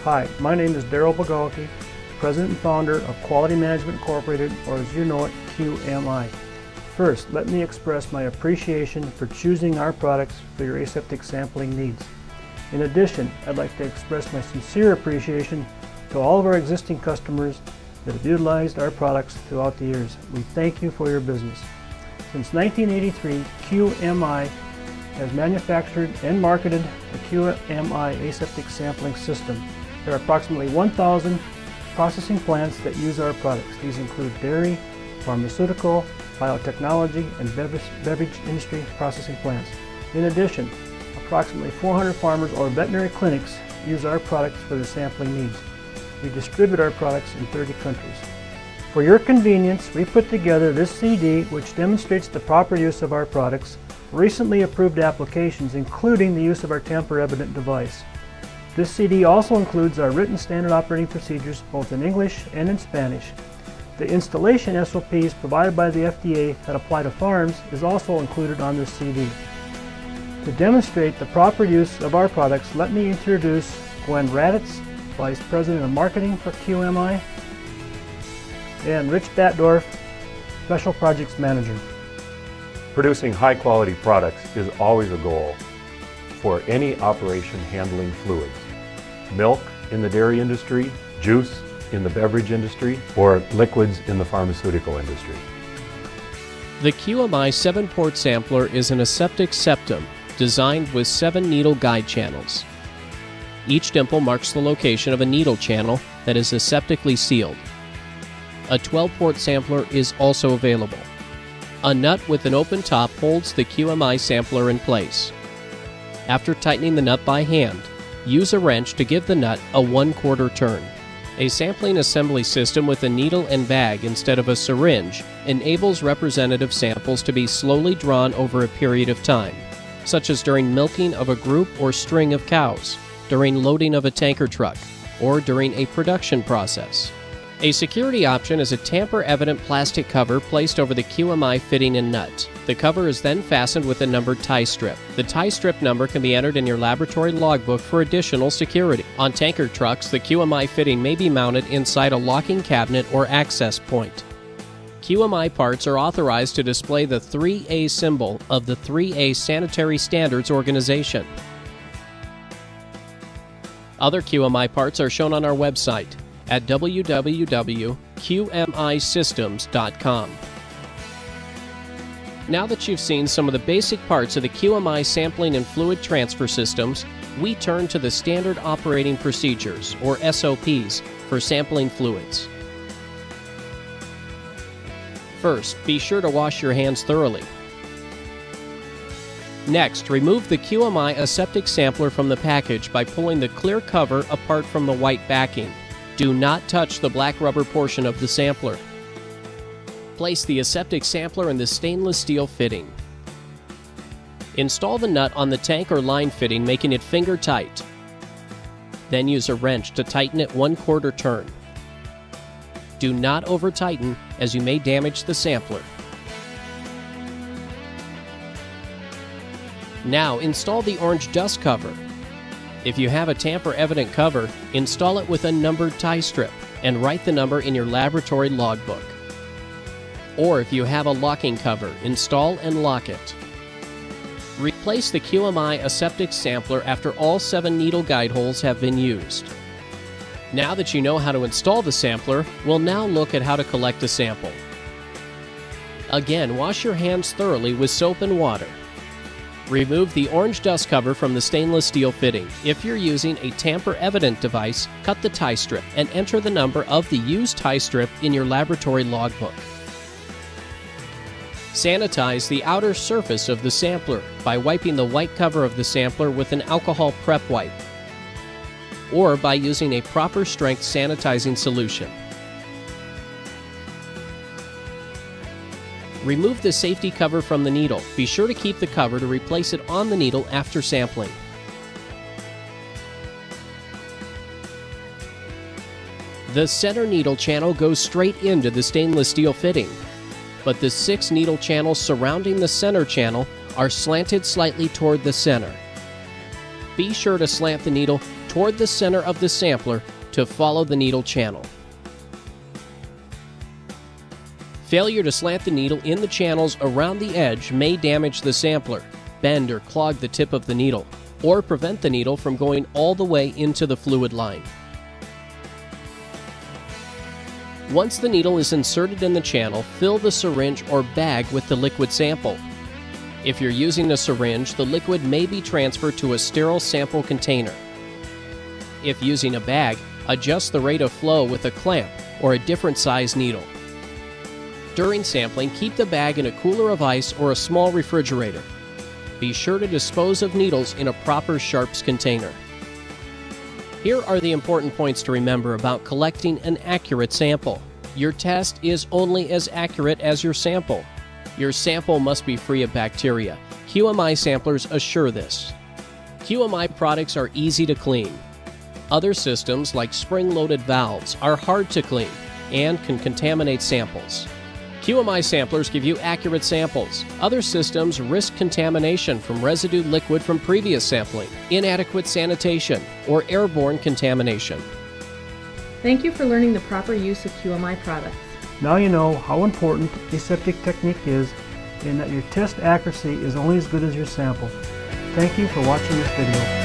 Hi, my name is Darryl Bogalki, President and Founder of Quality Management Incorporated, or as you know it, QMI. First, let me express my appreciation for choosing our products for your aseptic sampling needs. In addition, I'd like to express my sincere appreciation to all of our existing customers that have utilized our products throughout the years. We thank you for your business. Since 1983, QMI has manufactured and marketed the QMI Aseptic Sampling System. There are approximately 1,000 processing plants that use our products. These include dairy, pharmaceutical, biotechnology, and beverage industry processing plants. In addition, approximately 400 farmers or veterinary clinics use our products for their sampling needs. We distribute our products in 30 countries. For your convenience, we put together this CD which demonstrates the proper use of our products, recently approved applications, including the use of our tamper-evident device. This CD also includes our written standard operating procedures both in English and in Spanish. The installation SOPs provided by the FDA that apply to farms is also included on this CD. To demonstrate the proper use of our products, let me introduce Gwen Raditz, Vice President of Marketing for QMI, and Rich Batdorf, Special Projects Manager. Producing high-quality products is always a goal for any operation handling fluids. Milk in the dairy industry, juice in the beverage industry, or liquids in the pharmaceutical industry. The QMI 7-port sampler is an aseptic septum designed with 7 needle guide channels. Each dimple marks the location of a needle channel that is aseptically sealed. A 12-port sampler is also available. A nut with an open top holds the QMI sampler in place. After tightening the nut by hand, use a wrench to give the nut a 1/4 turn. A sampling assembly system with a needle and bag instead of a syringe enables representative samples to be slowly drawn over a period of time, such as during milking of a group or string of cows, during loading of a tanker truck, or during a production process. A security option is a tamper-evident plastic cover placed over the QMI fitting and nut. The cover is then fastened with a numbered tie strip. The tie strip number can be entered in your laboratory logbook for additional security. On tanker trucks, the QMI fitting may be mounted inside a locking cabinet or access point. QMI parts are authorized to display the 3A symbol of the 3A Sanitary Standards Organization. Other QMI parts are shown on our website at www.qmisystems.com. Now that you've seen some of the basic parts of the QMI sampling and fluid transfer systems, we turn to the standard operating procedures, or SOPs, for sampling fluids. First, be sure to wash your hands thoroughly. Next, remove the QMI aseptic sampler from the package by pulling the clear cover apart from the white backing. Do not touch the black rubber portion of the sampler. Place the aseptic sampler in the stainless steel fitting. Install the nut on the tank or line fitting, making it finger tight. Then use a wrench to tighten it 1/4 turn. Do not over-tighten, as you may damage the sampler. Now install the orange dust cover. If you have a tamper-evident cover, install it with a numbered tie strip and write the number in your laboratory logbook. Or if you have a locking cover, install and lock it. Replace the QMI aseptic sampler after all 7 needle guide holes have been used. Now that you know how to install the sampler, we'll now look at how to collect a sample. Again, wash your hands thoroughly with soap and water. Remove the orange dust cover from the stainless steel fitting. If you're using a tamper-evident device, cut the tie strip and enter the number of the used tie strip in your laboratory logbook. Sanitize the outer surface of the sampler by wiping the white cover of the sampler with an alcohol prep wipe, or by using a proper strength sanitizing solution. Remove the safety cover from the needle. Be sure to keep the cover to replace it on the needle after sampling. The center needle channel goes straight into the stainless steel fitting, but the 6 needle channels surrounding the center channel are slanted slightly toward the center. Be sure to slant the needle toward the center of the sampler to follow the needle channel. Failure to slant the needle in the channels around the edge may damage the sampler, bend or clog the tip of the needle, or prevent the needle from going all the way into the fluid line. Once the needle is inserted in the channel, fill the syringe or bag with the liquid sample. If you're using a syringe, the liquid may be transferred to a sterile sample container. If using a bag, adjust the rate of flow with a clamp or a different size needle. During sampling, keep the bag in a cooler of ice or a small refrigerator. Be sure to dispose of needles in a proper sharps container. Here are the important points to remember about collecting an accurate sample. Your test is only as accurate as your sample. Your sample must be free of bacteria. QMI samplers assure this. QMI products are easy to clean. Other systems, like spring-loaded valves, are hard to clean and can contaminate samples. QMI samplers give you accurate samples. Other systems risk contamination from residue liquid from previous sampling, inadequate sanitation, or airborne contamination. Thank you for learning the proper use of QMI products. Now you know how important aseptic technique is and that your test accuracy is only as good as your sample. Thank you for watching this video.